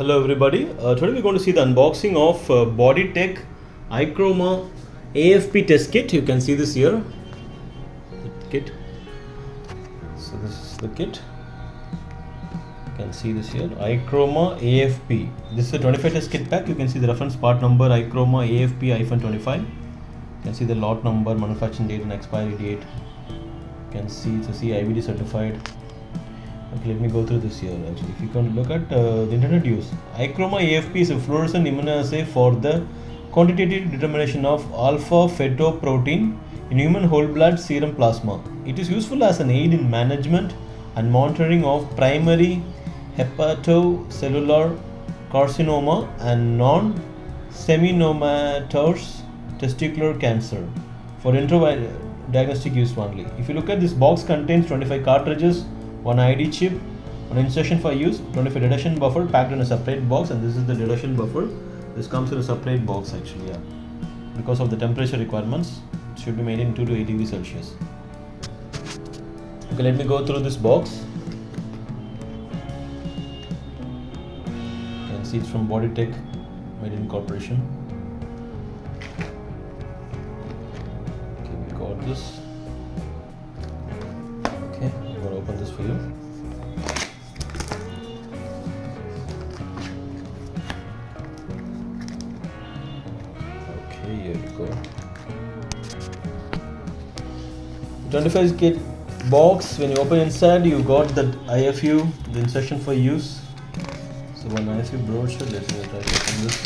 Hello everybody, today we're going to see the unboxing of Boditech ichroma AFP test kit. You can see this here, the kit. So this is the kit. You can see this here, ichroma AFP. This is a 25 test kit pack. You can see the reference part number ichroma AFP-25. You can see the lot number, manufacturing date and expiry date. You can see it's a CIVD certified. Okay, let me go through this here. Actually, if you can look at the intended use, ichroma AFP is a fluorescent immunoassay for the quantitative determination of alpha-Fetoprotein in human whole blood serum plasma. It is useful as an aid in management and monitoring of primary hepatocellular carcinoma and non-seminomatous testicular cancer for diagnostic use only. If you look at this box, contains 25 cartridges, one ID chip, one instruction for use, 25 reduction buffer packed in a separate box, and this is the reduction buffer. This comes in a separate box actually, yeah. Because of the temperature requirements, it should be made in 2 to 8 degrees Celsius. Okay, let me go through this box. You can see it's from Boditech, made in corporation. Okay, we got this. Okay, I'm going to open this for you. Okay, here we go. The 25 kit box, when you open inside, you got the IFU, the instruction for use. So one IFU brochure, let me try to open this.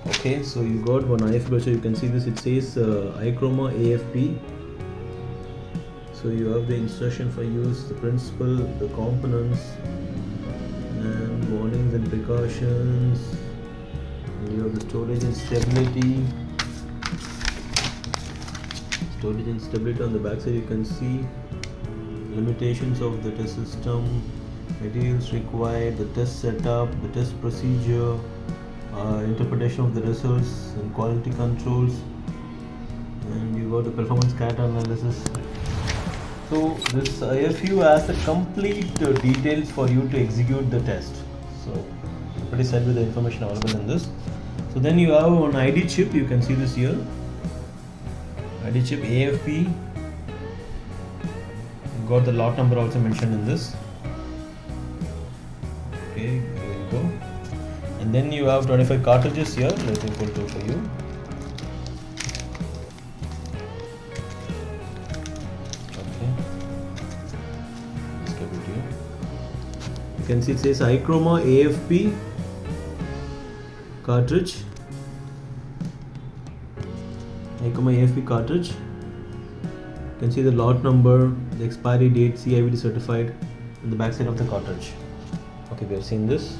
Okay, so you got one IFU brochure, you can see this, it says ichroma AFP. So you have the instruction for use, the principle, the components, and warnings and precautions. And you have the storage and stability. Storage and stability on the back side, you can see limitations of the test system, materials required, the test setup, the test procedure, interpretation of the results, and quality controls. And you got the performance scatter analysis. So this IFU has the complete details for you to execute the test. So pretty set with the information available in this. So then you have an ID chip, you can see this here. ID chip AFP. You got the lot number also mentioned in this. Okay, there you go. And then you have 25 cartridges here. Let me pull through for you. You can see it says ichroma AFP cartridge. Ichroma AFP cartridge. You can see the lot number, the expiry date, CIVD certified, and the back side of the cartridge. Okay, we have seen this.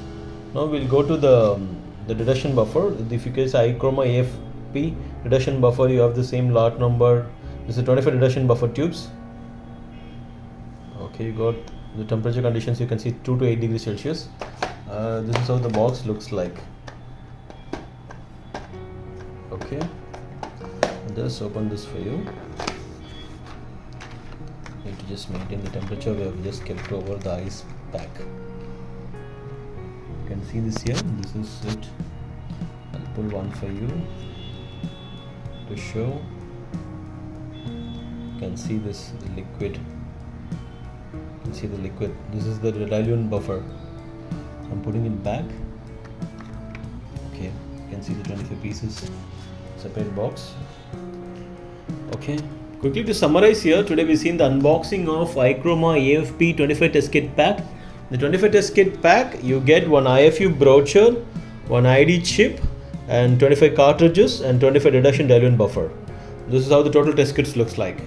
Now we'll go to the reduction buffer. If you can say ichroma AFP reduction buffer, you have the same lot number. This is 25 reduction buffer tubes. Okay, you got the temperature conditions, you can see 2 to 8 degrees Celsius. This is how the box looks like. Okay, just open this for you. Need to just maintain the temperature we have just kept over the ice pack. You can see this here, this is it. I'll pull one for you to show. You can see this liquid. See the liquid. This is the diluent buffer. I'm putting it back. Okay, you can see the 25 pieces, separate box. Okay, quickly to summarize here, today we've seen the unboxing of ichroma AFP 25 test kit pack. The 25 test kit pack, you get one IFU brochure, one ID chip, and 25 cartridges and 25 reduction diluent buffer. This is how the total test kit looks like.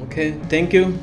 Okay, thank you.